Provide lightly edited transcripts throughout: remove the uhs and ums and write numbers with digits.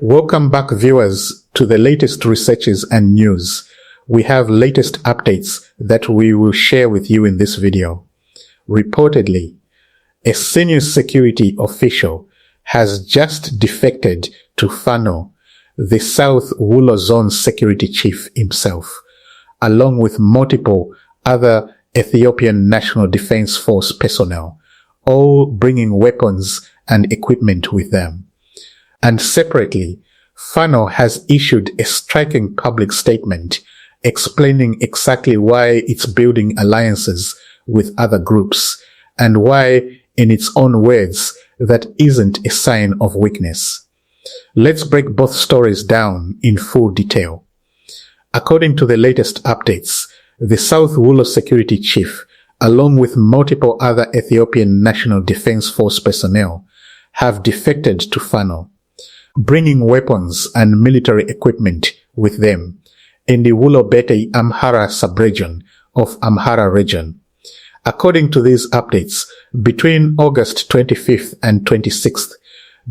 Welcome back, viewers, to the latest researches and news. We have latest updates that we will share with you in this video. Reportedly, a senior security official has just defected to Fano, the South Wollo Zone security chief himself, along with multiple other Ethiopian National Defense Force personnel, all bringing weapons and equipment with them. And separately, Fano has issued a striking public statement explaining exactly why it's building alliances with other groups and why, in its own words, that isn't a sign of weakness. Let's break both stories down in full detail. According to the latest updates, the South Wollo security chief, along with multiple other Ethiopian National Defense Force personnel, have defected to Fano, bringing weapons and military equipment with them in the Wollo-Bete Amhara subregion of Amhara region. According to these updates, between August 25th and 26th,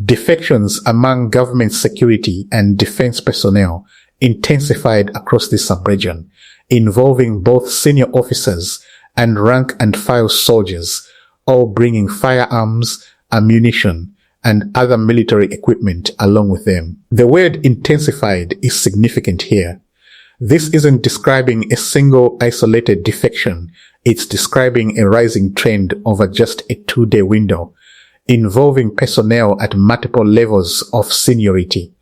defections among government security and defense personnel intensified across the subregion, involving both senior officers and rank-and-file soldiers, all bringing firearms, ammunition, and other military equipment along with them. The word intensified is significant here. This isn't describing a single isolated defection. It's describing a rising trend over just a 2-day window, involving personnel at multiple levels of seniority.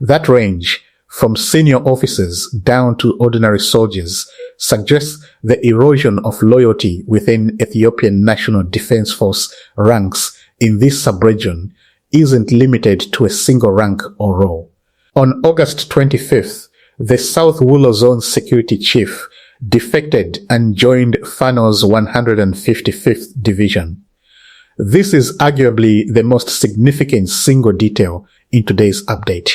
That range, from senior officers down to ordinary soldiers, suggests the erosion of loyalty within Ethiopian National Defense Force ranks in this subregion isn't limited to a single rank or role. On August 25th, the South Wollo Zone security chief defected and joined Fano's 155th Division. This is arguably the most significant single detail in today's update.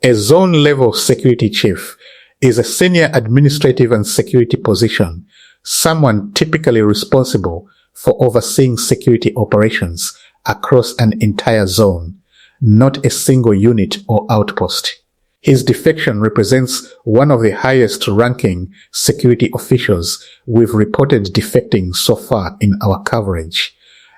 A zone-level security chief is a senior administrative and security position, someone typically responsible for overseeing security operations across an entire zone, not a single unit or outpost. His defection represents one of the highest ranking security officials we've reported defecting so far in our coverage,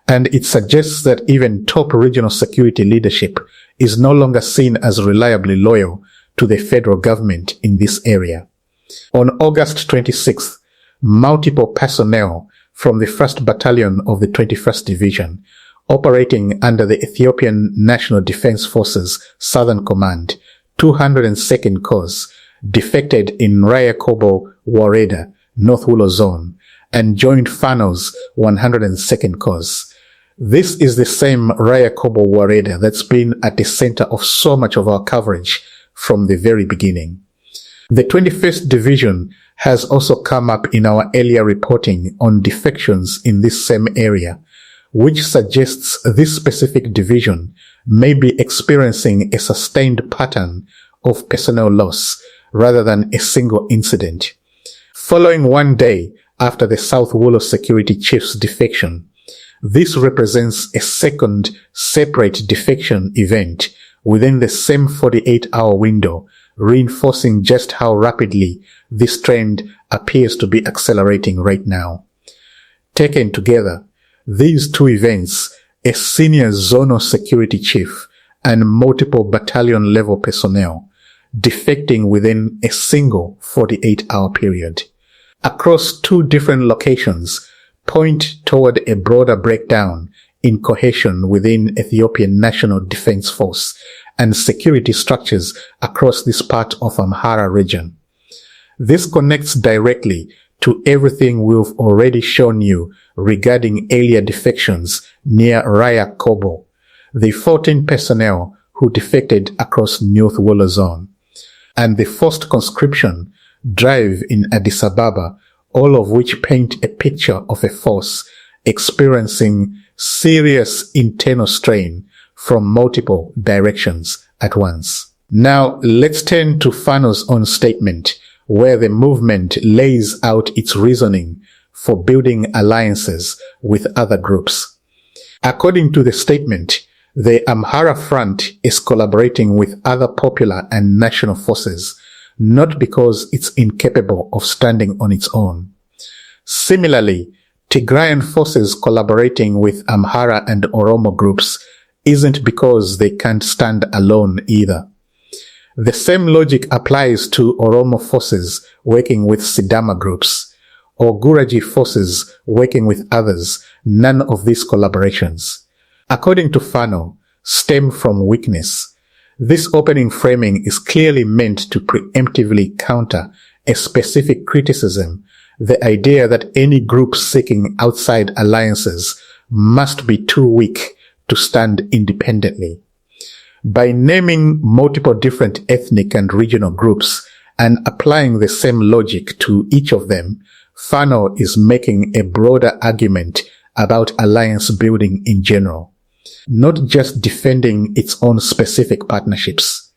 and it suggests that even top regional security leadership is no longer seen as reliably loyal to the federal government in this area. On August 26th, multiple personnel from the 1st Battalion of the 21st Division, operating under the Ethiopian National Defense Forces Southern Command, 202nd Corps, defected in Raya Kobo Wareda, North Wollo Zone, and joined Fano's 102nd Corps. This is the same Raya Kobo Wareda that's been at the center of so much of our coverage from the very beginning. The 21st Division has also come up in our earlier reporting on defections in this same area, which suggests this specific division may be experiencing a sustained pattern of personnel loss rather than a single incident. Following 1 day after the South Wollo security chief's defection, this represents a second separate defection event within the same 48-hour window, reinforcing just how rapidly this trend appears to be accelerating right now. Taken together, these two events, a senior zonal security chief and multiple battalion-level personnel, defecting within a single 48-hour period, across two different locations, point toward a broader breakdown in cohesion within Ethiopian National Defense Force and security structures across this part of Amhara region. This connects directly to everything we've already shown you regarding earlier defections near Raya Kobo, the 14 personnel who defected across North Wollo Zone, and the forced conscription drive in Addis Ababa, all of which paint a picture of a force experiencing serious internal strain from multiple directions at once. Now, let's turn to Fano's own statement, where the movement lays out its reasoning for building alliances with other groups. According to the statement, The Amhara Front is collaborating with other popular and national forces, not because it's incapable of standing on its own. Similarly, Tigrayan forces collaborating with Amhara and Oromo groups isn't because they can't stand alone either. The same logic applies to Oromo forces working with Sidama groups, or Guraji forces working with others. None of these collaborations, according to Fano, stem from weakness. This opening framing is clearly meant to preemptively counter a specific criticism, the idea that any group seeking outside alliances must be too weak to stand independently. By naming multiple different ethnic and regional groups and applying the same logic to each of them, Fano is making a broader argument about alliance building in general, not just defending its own specific partnerships.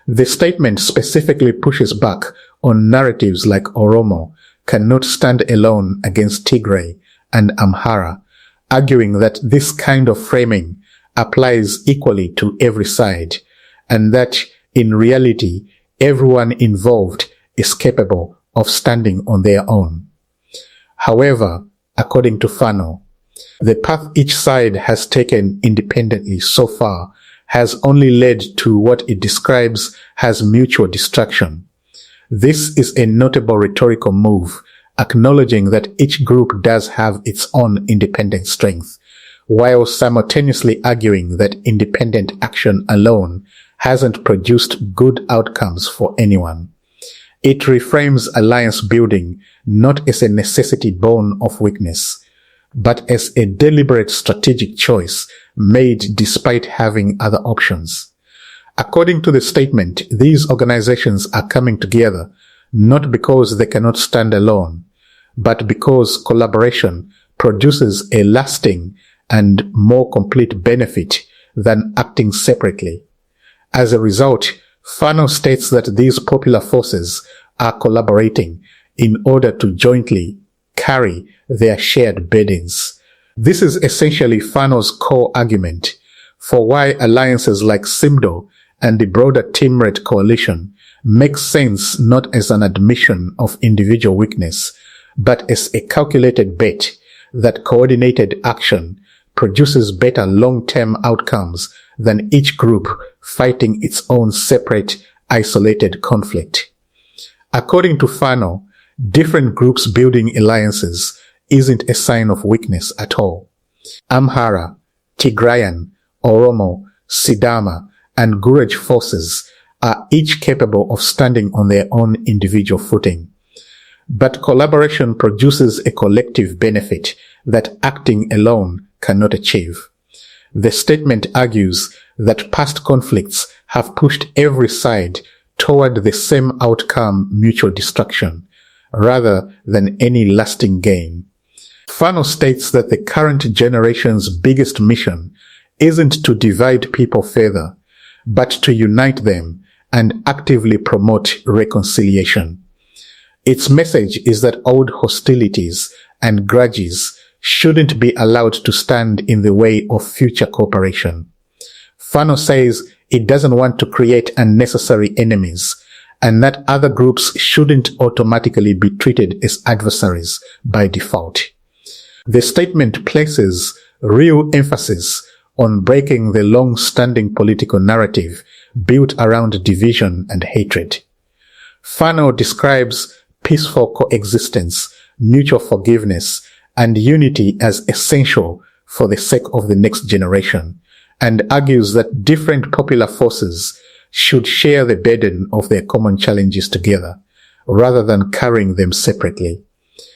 The statement specifically pushes back on narratives like Oromo cannot stand alone against Tigray and Amhara, arguing that this kind of framing applies equally to every side, and that in reality, everyone involved is capable of standing on their own. However, according to Fano, the path each side has taken independently so far has only led to what it describes as mutual destruction. This is a notable rhetorical move, acknowledging that each group does have its own independent strength, while simultaneously arguing that independent action alone hasn't produced good outcomes for anyone. It reframes alliance building not as a necessity born of weakness, but as a deliberate strategic choice made despite having other options. According to the statement, these organizations are coming together not because they cannot stand alone, but because collaboration produces a lasting and more complete benefit than acting separately. As a result, Fano states that these popular forces are collaborating in order to jointly carry their shared burdens. This is essentially Fano's core argument for why alliances like SIMDO and the broader Team-Red coalition make sense not as an admission of individual weakness, but as a calculated bet that coordinated action produces better long-term outcomes than each group fighting its own separate, isolated conflict. According to Fano, different groups building alliances isn't a sign of weakness at all. Amhara, Tigrayan, Oromo, Sidama, and Guraj forces are each capable of standing on their own individual footing. But collaboration produces a collective benefit that acting alone cannot achieve. The statement argues that past conflicts have pushed every side toward the same outcome, mutual destruction, rather than any lasting gain. Fano states that the current generation's biggest mission isn't to divide people further, but to unite them and actively promote reconciliation. Its message is that old hostilities and grudges shouldn't be allowed to stand in the way of future cooperation. Fano says it doesn't want to create unnecessary enemies, and that other groups shouldn't automatically be treated as adversaries by default. The statement places real emphasis on breaking the long-standing political narrative built around division and hatred. Fano describes peaceful coexistence, mutual forgiveness, and unity as essential for the sake of the next generation, and argues that different popular forces should share the burden of their common challenges together, rather than carrying them separately.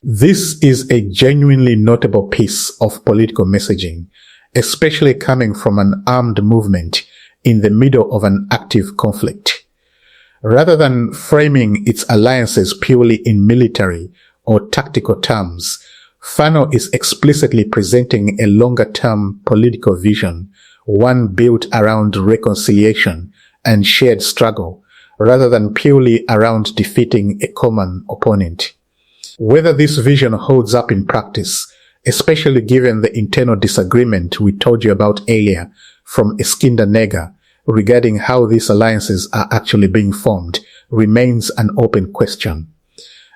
This is a genuinely notable piece of political messaging, especially coming from an armed movement in the middle of an active conflict. Rather than framing its alliances purely in military or tactical terms, Fano is explicitly presenting a longer-term political vision, one built around reconciliation and shared struggle, rather than purely around defeating a common opponent. Whether this vision holds up in practice, especially given the internal disagreement we told you about earlier from Eskinder Nega regarding how these alliances are actually being formed remains an open question.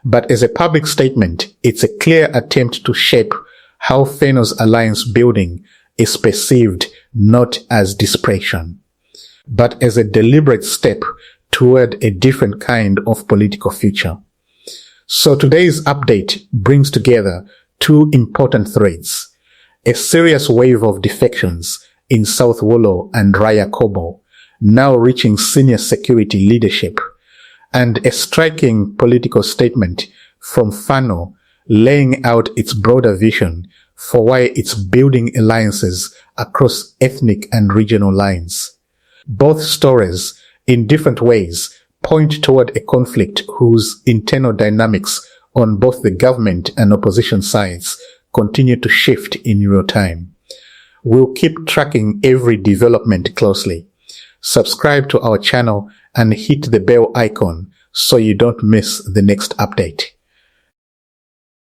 But as a public statement, it's a clear attempt to shape how Fano's alliance building is perceived not as desperation, but as a deliberate step toward a different kind of political future. So today's update brings together two important threads: a serious wave of defections in South Wollo and Raya Kobo, now reaching senior security leadership, and a striking political statement from Fano laying out its broader vision for why it's building alliances across ethnic and regional lines. Both stories, in different ways, point toward a conflict whose internal dynamics on both the government and opposition sides continue to shift in real time. We'll keep tracking every development closely. Subscribe to our channel and hit the bell icon so you don't miss the next update.